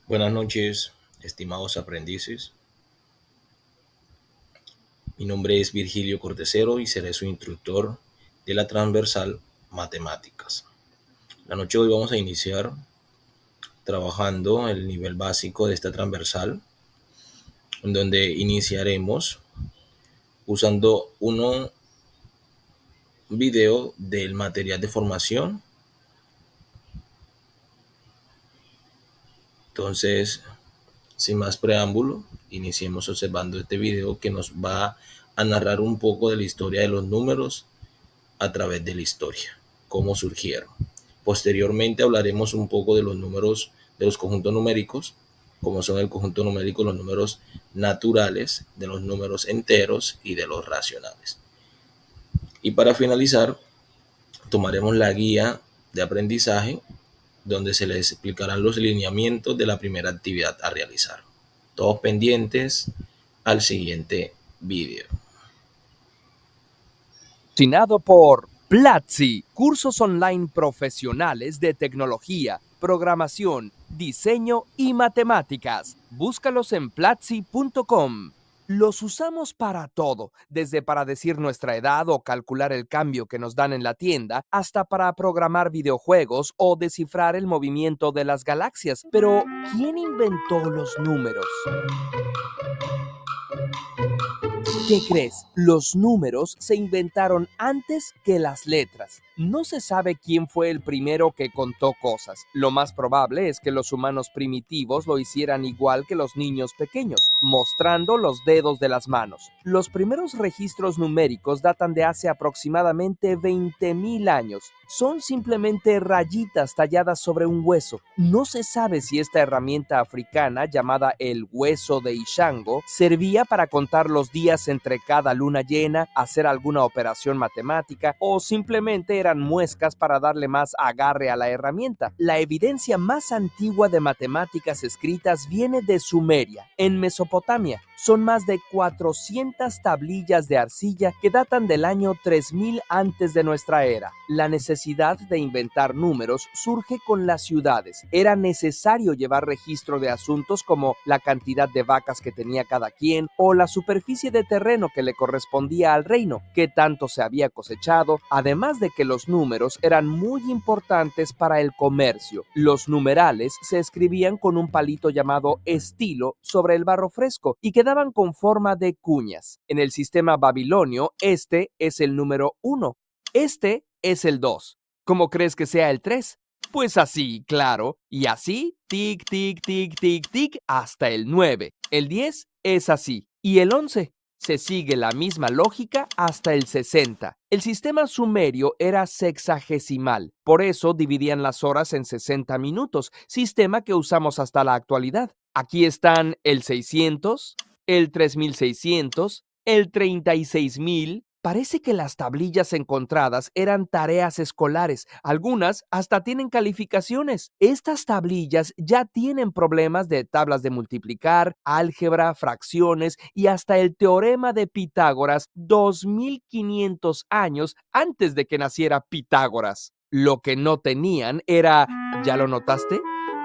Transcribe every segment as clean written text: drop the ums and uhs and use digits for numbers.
Buenas noches, estimados aprendices. Mi nombre es Virgilio Cortesero y seré su instructor de la transversal Matemáticas. La noche de hoy vamos a iniciar trabajando el nivel básico de esta transversal, en donde iniciaremos usando un video del material de formación. Entonces, sin más preámbulo, iniciemos observando este video que nos va a narrar un poco de la historia de los números a través de la historia, cómo surgieron. Posteriormente hablaremos un poco de los números, de los conjuntos numéricos, como son el conjunto numérico, los números naturales, de los números enteros y de los racionales. Y para finalizar, tomaremos la guía de aprendizaje, donde se les explicarán los lineamientos de la primera actividad a realizar. Todos pendientes al siguiente video. Patrocinado por Platzi, cursos online profesionales de tecnología, programación, diseño y matemáticas. Búscalos en platzi.com. Los usamos para todo, desde para decir nuestra edad o calcular el cambio que nos dan en la tienda, hasta para programar videojuegos o descifrar el movimiento de las galaxias. Pero, ¿quién inventó los números? ¿Qué crees? Los números se inventaron antes que las letras. No se sabe quién fue el primero que contó cosas. Lo más probable es que los humanos primitivos lo hicieran igual que los niños pequeños, mostrando los dedos de las manos. Los primeros registros numéricos datan de hace aproximadamente 20.000 años. Son simplemente rayitas talladas sobre un hueso. No se sabe si esta herramienta africana, llamada el hueso de Ishango, servía para contar los días entre cada luna llena, hacer alguna operación matemática o simplemente eran muescas para darle más agarre a la herramienta. La evidencia más antigua de matemáticas escritas viene de Sumeria, en Mesopotamia. Son más de 400 tablillas de arcilla que datan del año 3000 antes de nuestra era. La necesidad de inventar números surge con las ciudades. Era necesario llevar registro de asuntos como la cantidad de vacas que tenía cada quien o la superficie de terreno que le correspondía al reino, qué tanto se había cosechado, además de que los números eran muy importantes para el comercio. Los numerales se escribían con un palito llamado estilo sobre el barro fresco y quedaban con forma de cuñas. En el sistema babilonio, este es el número 1, este es el 2. ¿Cómo crees que sea el 3? Pues así, claro, y así, tic, tic, tic, tic, tic, hasta el 9. El 10 es así, y el 11. Se sigue la misma lógica hasta el 60. El sistema sumerio era sexagesimal, por eso dividían las horas en 60 minutos, sistema que usamos hasta la actualidad. Aquí están el 600, el 3600, el 36000. Parece que las tablillas encontradas eran tareas escolares, algunas hasta tienen calificaciones. Estas tablillas ya tienen problemas de tablas de multiplicar, álgebra, fracciones y hasta el teorema de Pitágoras 2500 años antes de que naciera Pitágoras. Lo que no tenían era, ¿ya lo notaste?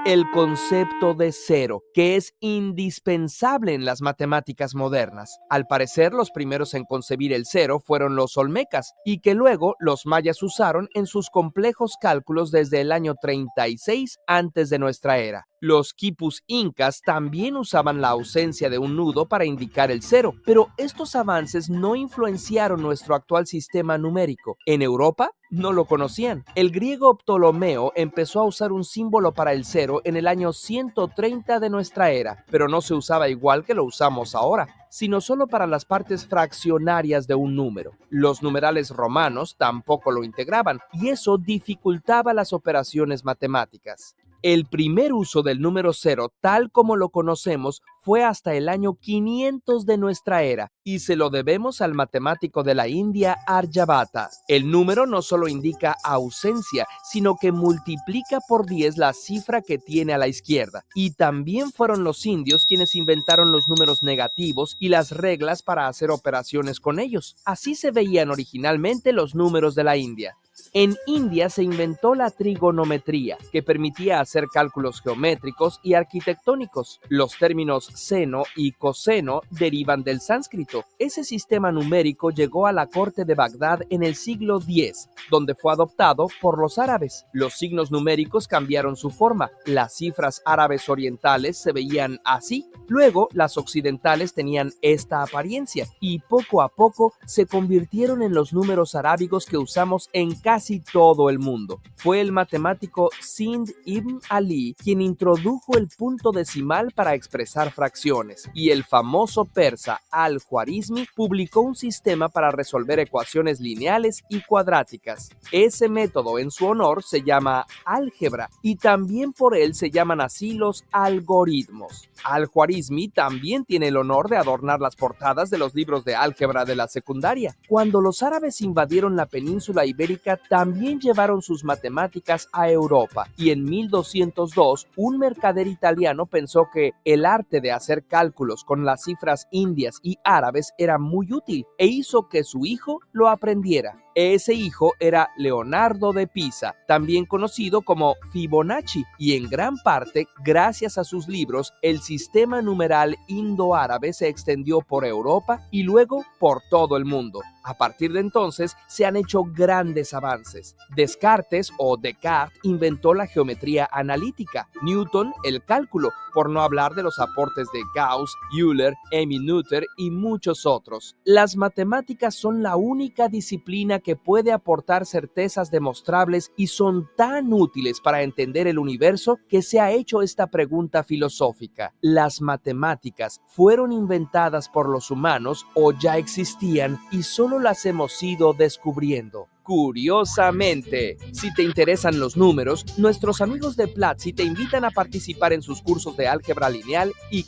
El concepto de cero, que es indispensable en las matemáticas modernas. Al parecer, los primeros en concebir el cero fueron los olmecas, y que luego los mayas usaron en sus complejos cálculos desde el año 36 antes de nuestra era. Los quipus incas también usaban la ausencia de un nudo para indicar el cero, pero estos avances no influenciaron nuestro actual sistema numérico. En Europa no lo conocían. El griego Ptolomeo empezó a usar un símbolo para el cero en el año 130 de nuestra era, pero no se usaba igual que lo usamos ahora, sino solo para las partes fraccionarias de un número. Los numerales romanos tampoco lo integraban, y eso dificultaba las operaciones matemáticas. El primer uso del número cero, tal como lo conocemos, fue hasta el año 500 de nuestra era, y se lo debemos al matemático de la India, Aryabhata. El número no solo indica ausencia, sino que multiplica por 10 la cifra que tiene a la izquierda. Y también fueron los indios quienes inventaron los números negativos y las reglas para hacer operaciones con ellos. Así se veían originalmente los números de la India. En India se inventó la trigonometría, que permitía hacer cálculos geométricos y arquitectónicos. Los términos seno y coseno derivan del sánscrito. Ese sistema numérico llegó a la corte de Bagdad en el siglo X, donde fue adoptado por los árabes. Los signos numéricos cambiaron su forma. Las cifras árabes orientales se veían así. Luego, las occidentales tenían esta apariencia y poco a poco se convirtieron en los números arábigos que usamos en casi todo el mundo. Fue el matemático Sind ibn Ali quien introdujo el punto decimal para expresar fracciones, y el famoso persa Al-Khwarizmi publicó un sistema para resolver ecuaciones lineales y cuadráticas. Ese método en su honor se llama álgebra y también por él se llaman así los algoritmos. Al-Khwarizmi también tiene el honor de adornar las portadas de los libros de álgebra de la secundaria. Cuando los árabes invadieron la península ibérica, también llevaron sus matemáticas a Europa, y en 1202 un mercader italiano pensó que el arte de hacer cálculos con las cifras indias y árabes era muy útil e hizo que su hijo lo aprendiera. Ese hijo era Leonardo de Pisa, también conocido como Fibonacci, y en gran parte, gracias a sus libros, el sistema numeral indo-árabe se extendió por Europa y luego por todo el mundo. A partir de entonces se han hecho grandes avances. Descartes o Descartes inventó la geometría analítica, Newton el cálculo, por no hablar de los aportes de Gauss, Euler, Emil Noether y muchos otros. Las matemáticas son la única disciplina que puede aportar certezas demostrables y son tan útiles para entender el universo que se ha hecho esta pregunta filosófica: ¿las matemáticas fueron inventadas por los humanos o ya existían y solo las hemos ido descubriendo? Curiosamente, si te interesan los números, nuestros amigos de Platzi te invitan a participar en sus cursos de álgebra lineal y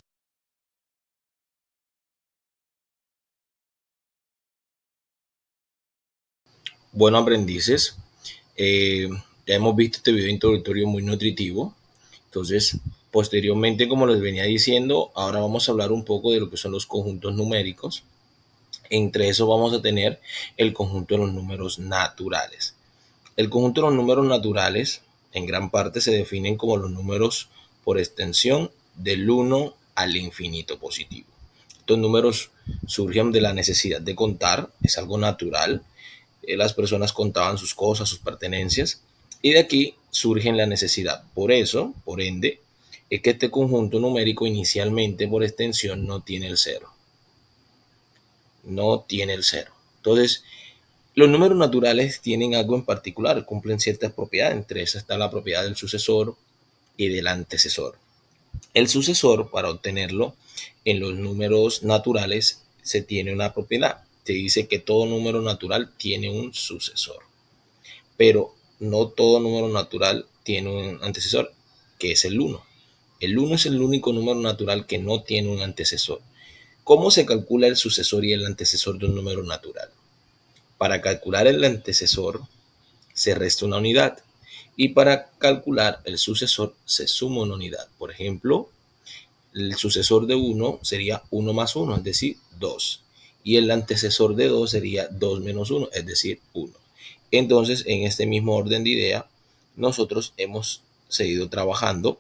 Bueno, aprendices, eh, ya hemos visto este video introductorio muy nutritivo. Entonces, posteriormente, como les venía diciendo, ahora vamos a hablar un poco de lo que son los conjuntos numéricos. Entre eso vamos a tener el conjunto de los números naturales. El conjunto de los números naturales en gran parte se definen como los números por extensión del 1 al infinito positivo. Estos números surgen de la necesidad de contar, es algo natural. Las personas contaban sus cosas, sus pertenencias, y de aquí surge la necesidad. Por eso, por ende, es que este conjunto numérico inicialmente por extensión no tiene el cero. No tiene el cero. Entonces, los números naturales tienen algo en particular, cumplen ciertas propiedades. Entre esas está la propiedad del sucesor y del antecesor. El sucesor, para obtenerlo en los números naturales, se tiene una propiedad. Se dice que todo número natural tiene un sucesor, pero no todo número natural tiene un antecesor, que es el 1. El 1 es el único número natural que no tiene un antecesor. ¿Cómo se calcula el sucesor y el antecesor de un número natural? Para calcular el antecesor se resta una unidad, y para calcular el sucesor se suma una unidad. Por ejemplo, el sucesor de 1 sería 1 más 1, es decir, 2. Y el antecesor de 2 sería 2 menos 1, es decir, 1. Entonces, en este mismo orden de idea, nosotros hemos seguido trabajando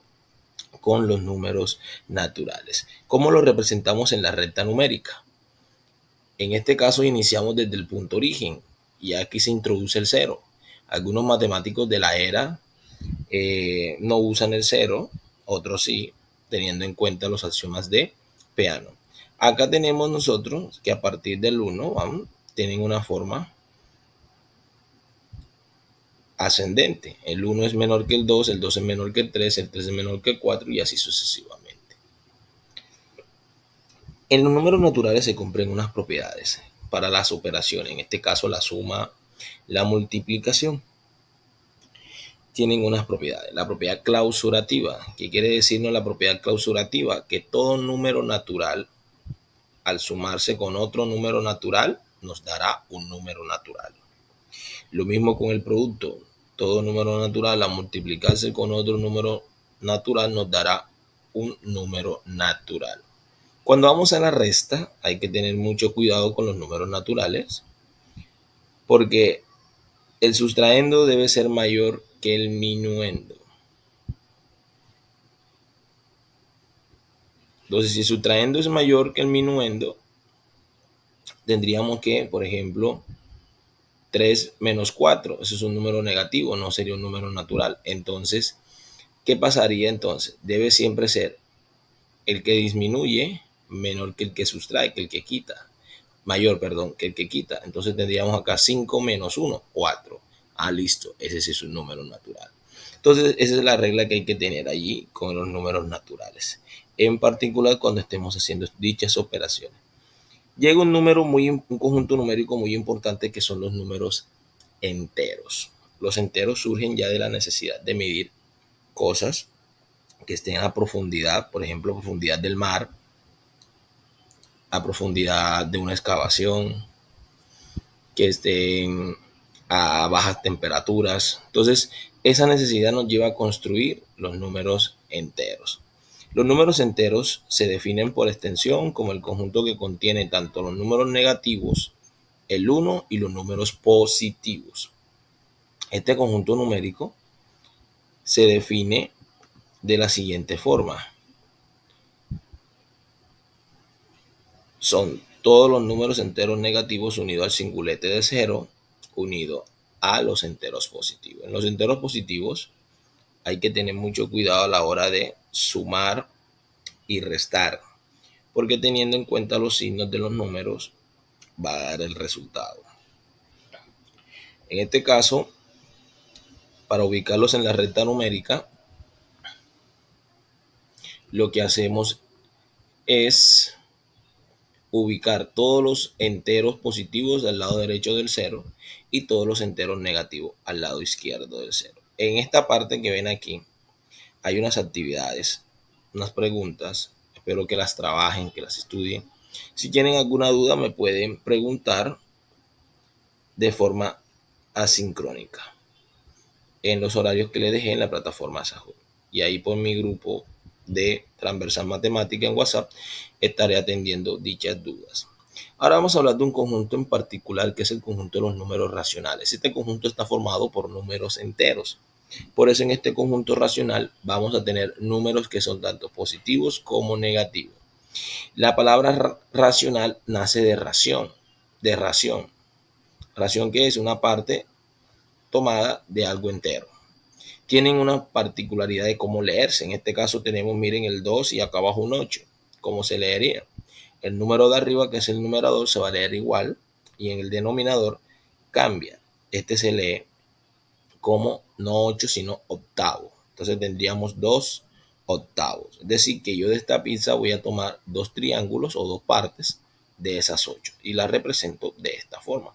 con los números naturales. ¿Cómo lo representamos en la recta numérica? En este caso iniciamos desde el punto origen y aquí se introduce el cero. Algunos matemáticos de la era no usan el cero, otros sí, teniendo en cuenta los axiomas de Peano. Acá tenemos nosotros que a partir del 1 tienen una forma ascendente. El 1 es menor que el 2 es menor que el 3 es menor que el 4 y así sucesivamente. En los números naturales se cumplen unas propiedades para las operaciones, en este caso la suma, la multiplicación. Tienen unas propiedades. La propiedad clausurativa. ¿Qué quiere decirnos la propiedad clausurativa? Que todo número natural, al sumarse con otro número natural, nos dará un número natural. Lo mismo con el producto. Todo número natural, al multiplicarse con otro número natural, nos dará un número natural. Cuando vamos a la resta, hay que tener mucho cuidado con los números naturales, porque El sustraendo debe ser mayor que el minuendo. Entonces, si el sustraendo es mayor que el minuendo, tendríamos que, por ejemplo, 3 menos 4, eso es un número negativo, no sería un número natural. Entonces, ¿qué pasaría entonces? Debe siempre ser el que disminuye menor que el que sustrae, que el que quita. Mayor, perdón, que el que quita. Entonces tendríamos acá 5 menos 1, 4. Ah, listo, ese sí es un número natural. Entonces, esa es la regla que hay que tener allí con los números naturales. En particular cuando estemos haciendo dichas operaciones. Llega un conjunto numérico muy importante que son los números enteros. Los enteros surgen ya de la necesidad de medir cosas que estén a profundidad, por ejemplo, a profundidad del mar, a profundidad de una excavación, que estén a bajas temperaturas. Entonces, esa necesidad nos lleva a construir los números enteros. Los números enteros se definen por extensión como el conjunto que contiene tanto los números negativos, el 1 y los números positivos. Este conjunto numérico se define de la siguiente forma. Son todos los números enteros negativos unidos al singulete de 0 unido a los enteros positivos. En los enteros positivos hay que tener mucho cuidado a la hora de sumar y restar, porque teniendo en cuenta los signos de los números va a dar el resultado. En este caso, para ubicarlos en la recta numérica, lo que hacemos es ubicar todos los enteros positivos al lado derecho del 0 y todos los enteros negativos al lado izquierdo del 0. En esta parte que ven aquí hay unas actividades, unas preguntas, espero que las trabajen, que las estudien. Si tienen alguna duda me pueden preguntar de forma asincrónica en los horarios que les dejé en la plataforma Sahur. Y ahí por mi grupo de Transversal Matemática en WhatsApp estaré atendiendo dichas dudas. Ahora vamos a hablar de un conjunto en particular que es el conjunto de los números racionales. Este conjunto está formado por números enteros. Por eso en este conjunto racional vamos a tener números que son tanto positivos como negativos. La palabra racional nace de ración, de ración. Ración que es una parte tomada de algo entero. Tienen una particularidad de cómo leerse. En este caso tenemos, miren, el 2 y acá abajo un 8. ¿Cómo se leería? El número de arriba, que es el numerador, se va a leer igual y en el denominador cambia. Este se lee como no 8, sino octavo. Entonces tendríamos 2 octavos. Es decir, que yo de esta pizza voy a tomar dos triángulos o dos partes de esas 8 y las represento de esta forma.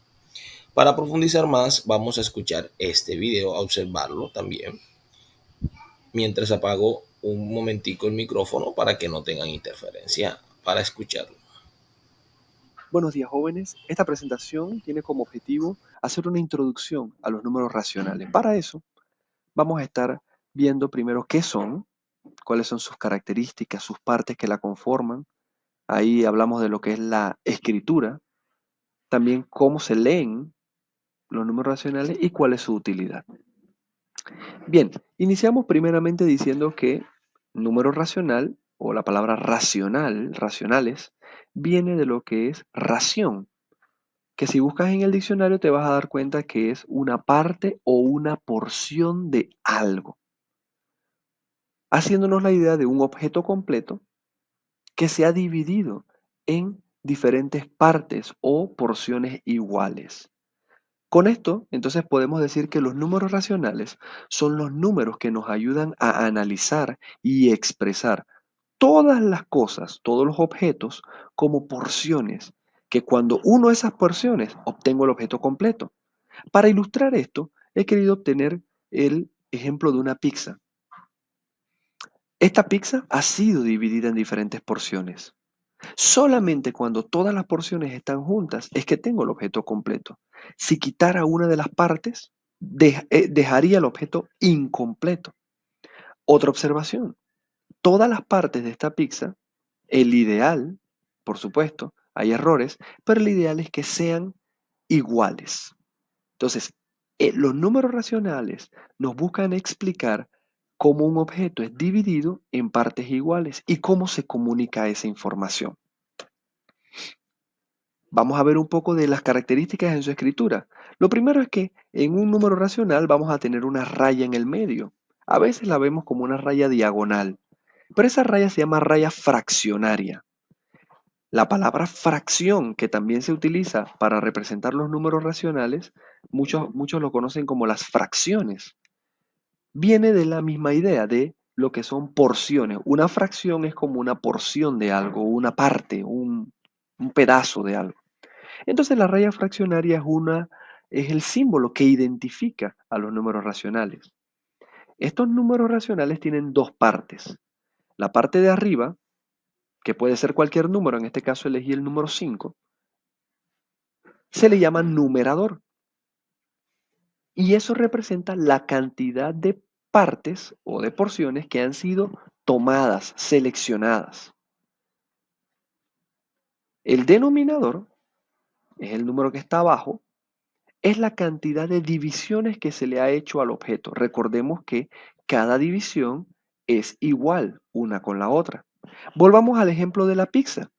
Para profundizar más, vamos a escuchar este video, a observarlo también, mientras apago un momentico el micrófono para que no tengan interferencia para escucharlo. Buenos días, jóvenes. Esta presentación tiene como objetivo hacer una introducción a los números racionales. Para eso, vamos a estar viendo primero qué son, cuáles son sus características, sus partes que la conforman. Ahí hablamos de lo que es la escritura, también cómo se leen los números racionales y cuál es su utilidad. Bien, iniciamos primeramente diciendo que número racional o la palabra racional, racionales, viene de lo que es ración, que si buscas en el diccionario te vas a dar cuenta que es una parte o una porción de algo, haciéndonos la idea de un objeto completo que se ha dividido en diferentes partes o porciones iguales. Con esto, entonces podemos decir que los números racionales son los números que nos ayudan a analizar y expresar todas las cosas, todos los objetos, como porciones, que cuando uno esas porciones obtengo el objeto completo. Para ilustrar esto, he querido obtener el ejemplo de una pizza. Esta pizza ha sido dividida en diferentes porciones. Solamente cuando todas las porciones están juntas es que tengo el objeto completo. Si quitara una de las partes, dejaría el objeto incompleto. Otra observación, todas las partes de esta pizza, el ideal, por supuesto, hay errores, pero el ideal es que sean iguales. Entonces, Los números racionales nos buscan explicar cómo un objeto es dividido en partes iguales y cómo se comunica esa información. Vamos a ver un poco de las características en su escritura. Lo primero es que en un número racional vamos a tener una raya en el medio. A veces la vemos como una raya diagonal, pero esa raya se llama raya fraccionaria. La palabra fracción, que también se utiliza para representar los números racionales, muchos lo conocen como las fracciones. Viene de la misma idea de lo que son porciones. Una fracción es como una porción de algo, una parte, un pedazo de algo. Entonces la raya fraccionaria es el símbolo que identifica a los números racionales. Estos números racionales tienen dos partes. La parte de arriba, que puede ser cualquier número, en este caso elegí el número 5, se le llama numerador. Y eso representa la cantidad de partes o de porciones que han sido tomadas, seleccionadas. El denominador es el número que está abajo, es la cantidad de divisiones que se le ha hecho al objeto. Recordemos que cada división es igual una con la otra. Volvamos al ejemplo de la pizza.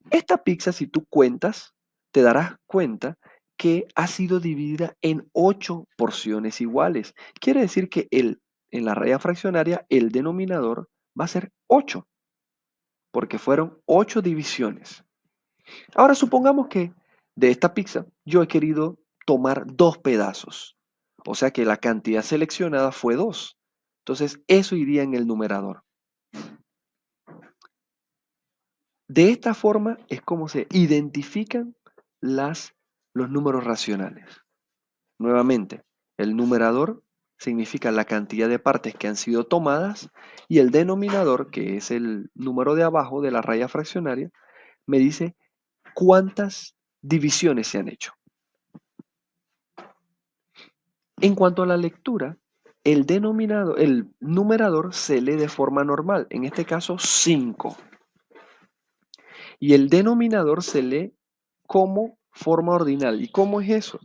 Esta pizza, si tú cuentas, te darás cuenta que ha sido dividida en 8 porciones iguales. Quiere decir que en la raya fraccionaria el denominador va a ser 8, porque fueron 8 divisiones. Ahora supongamos que de esta pizza yo he querido tomar 2 pedazos. O sea que la cantidad seleccionada fue 2. Entonces eso iría en el numerador. De esta forma es como se identifican los números racionales. Nuevamente, el numerador significa la cantidad de partes que han sido tomadas y el denominador, que es el número de abajo de la raya fraccionaria, me dice cuántas divisiones se han hecho. En cuanto a la lectura, el numerador se lee de forma normal, en este caso 5. Y el denominador se lee como forma ordinal. ¿Y cómo es eso?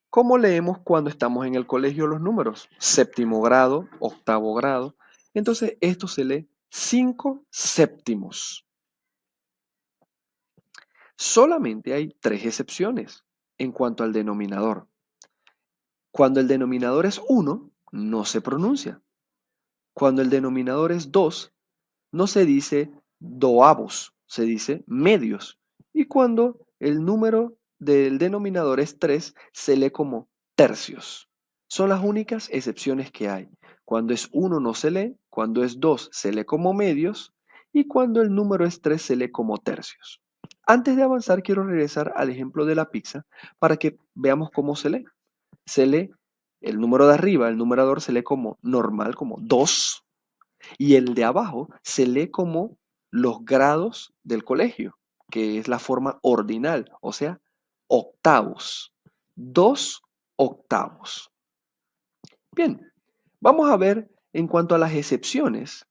¿Cómo leemos cuando estamos en el colegio los números? Séptimo grado, octavo grado. Entonces esto se lee 5 séptimos. Solamente hay 3 excepciones en cuanto al denominador. Cuando el denominador es 1, no se pronuncia. Cuando el denominador es 2, no se dice doavos, se dice medios. Y cuando el número del denominador es 3, se lee como tercios. Son las únicas excepciones que hay. Cuando es 1 no se lee, cuando es 2 se lee como medios y cuando el número es 3 se lee como tercios. Antes de avanzar quiero regresar al ejemplo de la pizza para que veamos cómo se lee. Se lee el número de arriba, el numerador se lee como normal, como 2, y el de abajo se lee como los grados del colegio, que es la forma ordinal, o sea, octavos. 2 octavos. Bien, vamos a ver en cuanto a las excepciones.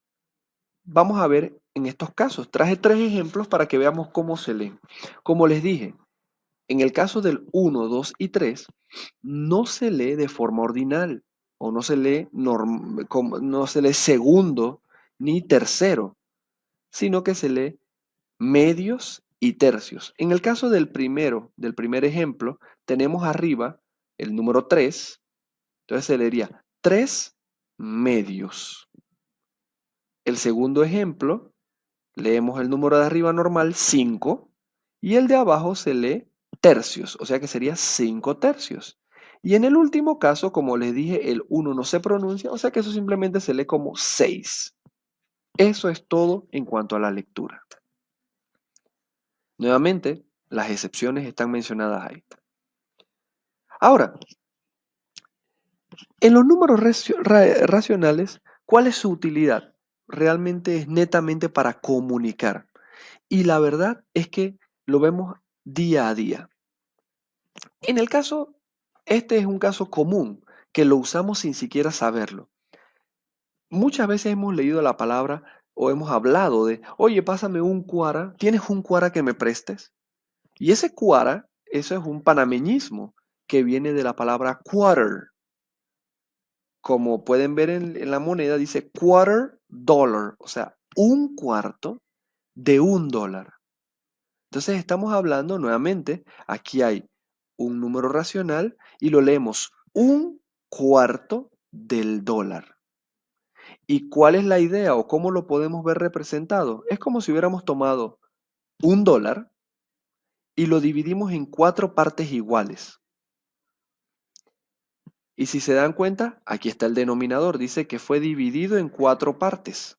Vamos a ver en estos casos. Traje 3 ejemplos para que veamos cómo se leen. Como les dije, en el caso del 1, 2 y 3, no se lee de forma ordinal o no se lee, no se lee segundo ni tercero, sino que se lee medios y tercios. En el caso del primer ejemplo, tenemos arriba el número 3, entonces se leería 3 medios. El segundo ejemplo, leemos el número de arriba normal, 5, y el de abajo se lee tercios, o sea que sería 5 tercios. Y en el último caso, como les dije, el 1 no se pronuncia, o sea que eso simplemente se lee como 6. Eso es todo en cuanto a la lectura. Nuevamente, las excepciones están mencionadas ahí. Ahora, en los números racionales, ¿cuál es su utilidad? Realmente es netamente para comunicar. Y la verdad es que lo vemos día a día. En el caso, este es un caso común, que lo usamos sin siquiera saberlo. Muchas veces hemos leído la palabra o hemos hablado de, oye, pásame un cuara, ¿tienes un cuara que me prestes? Y ese cuara, eso es un panameñismo que viene de la palabra quarter. Como pueden ver en la moneda, dice quarter dollar, o sea, un cuarto de $1. Entonces estamos hablando nuevamente, aquí hay un número racional y lo leemos un cuarto del dólar. ¿Y cuál es la idea o cómo lo podemos ver representado? Es como si hubiéramos tomado $1 y lo dividimos en 4 partes iguales. Y si se dan cuenta, aquí está el denominador, dice que fue dividido en 4 partes.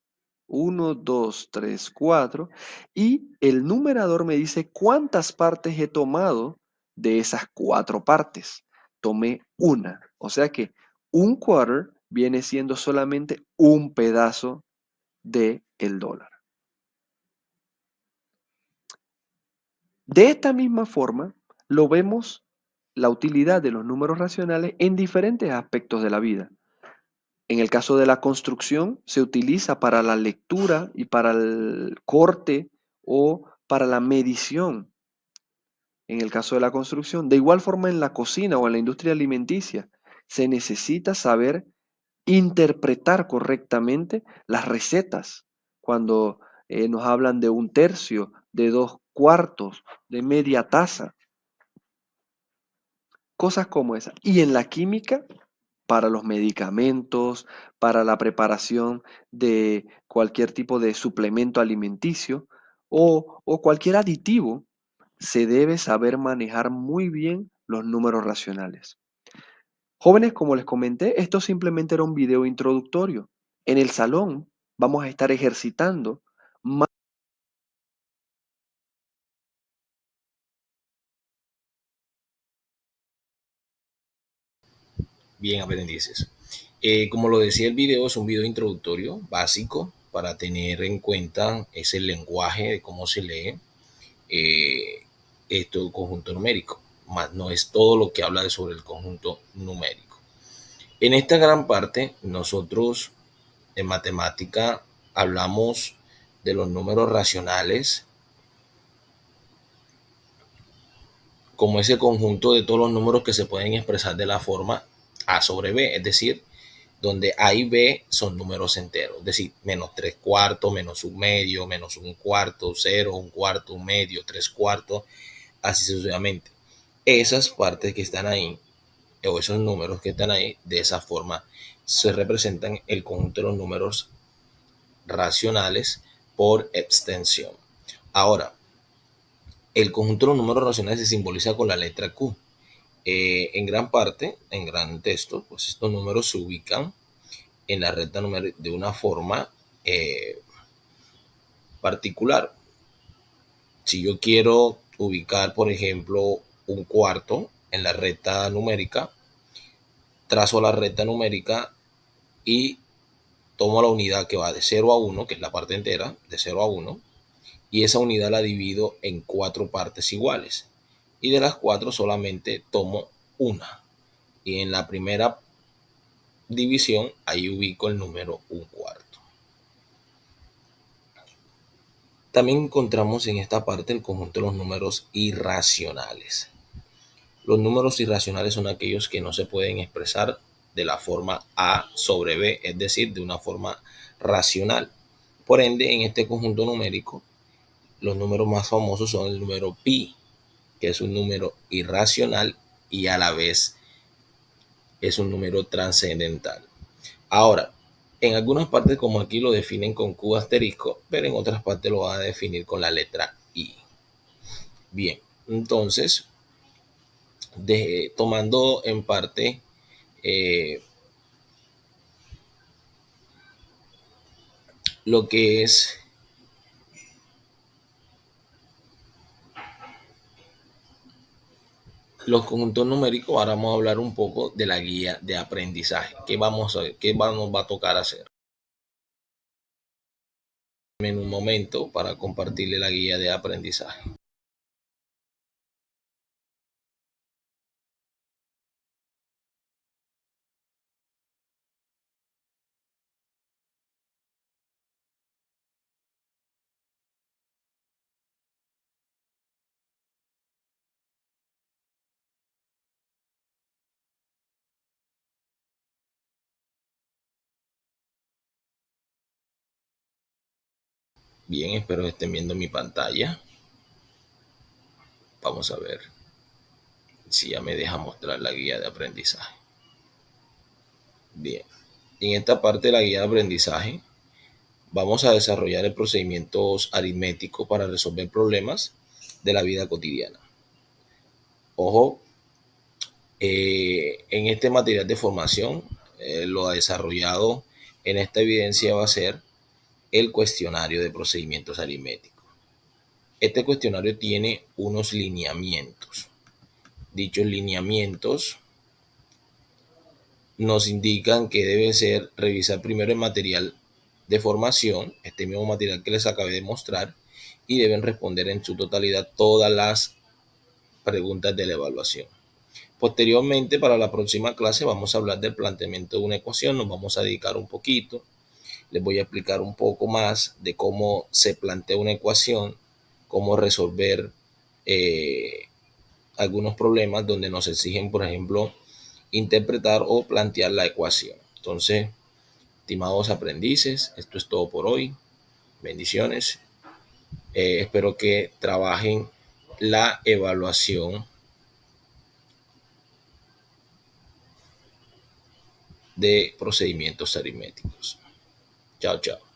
1, 2, 3, 4. Y el numerador me dice cuántas partes he tomado de esas 4 partes. Tomé una. O sea que un quarter viene siendo solamente un pedazo del dólar. De esta misma forma, lo vemos la utilidad de los números racionales en diferentes aspectos de la vida. En el caso de la construcción, se utiliza para la lectura y para el corte o para la medición. En el caso de la construcción, de igual forma en la cocina o en la industria alimenticia, se necesita saber interpretar correctamente las recetas. Cuando nos hablan de 1/3, de 2/4, de media taza, cosas como esas. Y en la química, para los medicamentos, para la preparación de cualquier tipo de suplemento alimenticio o cualquier aditivo, se debe saber manejar muy bien los números racionales. Jóvenes, como les comenté, esto simplemente era un video introductorio. En el salón vamos a estar ejercitando más. Bien, aprendices. Como lo decía el video, es un video introductorio básico para tener en cuenta ese lenguaje de cómo se lee este conjunto numérico. Más no es todo lo que habla sobre el conjunto numérico. En esta gran parte, nosotros en matemática hablamos de los números racionales como ese conjunto de todos los números que se pueden expresar de la forma A sobre B, es decir, donde A y B son números enteros, es decir, -3/4, -1/2, -1/4, 0, 1/4, 1/2, 3/4, así sucesivamente. Esas partes que están ahí, o esos números que están ahí, de esa forma se representan el conjunto de los números racionales por extensión. Ahora, el conjunto de los números racionales se simboliza con la letra Q. En gran parte, en gran texto, pues estos números se ubican en la recta numérica de una forma particular. Si yo quiero ubicar, por ejemplo, un cuarto en la recta numérica, trazo la recta numérica y tomo la unidad que va de 0 a 1, que es la parte entera, de 0 a 1, y esa unidad la divido en 4 partes iguales. Y de las 4 solamente tomo una. Y en la primera división, ahí ubico el número 1/4. También encontramos en esta parte el conjunto de los números irracionales. Los números irracionales son aquellos que no se pueden expresar de la forma A sobre B, es decir, de una forma racional. Por ende, en este conjunto numérico, los números más famosos son el número pi, que es un número irracional y a la vez es un número trascendental. Ahora, en algunas partes como aquí lo definen con Q asterisco, pero en otras partes lo van a definir con la letra I. Bien, entonces, tomando en parte lo que es los conjuntos numéricos, ahora vamos a hablar un poco de la guía de aprendizaje. ¿Qué nos va a tocar hacer? En un momento para compartirle la guía de aprendizaje. Bien, espero que estén viendo mi pantalla. Vamos a ver si ya me deja mostrar la guía de aprendizaje. Bien, en esta parte de la guía de aprendizaje vamos a desarrollar el procedimientos aritméticos para resolver problemas de la vida cotidiana. Ojo, en este material de formación, lo desarrollado en esta evidencia va a ser el cuestionario de procedimientos aritméticos. Este cuestionario tiene unos lineamientos. Dichos lineamientos nos indican que debe ser revisar primero el material de formación, este mismo material que les acabé de mostrar, y deben responder en su totalidad todas las preguntas de la evaluación. Posteriormente, para la próxima clase, vamos a hablar del planteamiento de una ecuación, nos vamos a dedicar un poquito, les voy a explicar un poco más de cómo se plantea una ecuación, cómo resolver algunos problemas donde nos exigen, por ejemplo, interpretar o plantear la ecuación. Entonces, estimados aprendices, esto es todo por hoy. Bendiciones. Espero que trabajen la evaluación de procedimientos aritméticos. Chao, chao.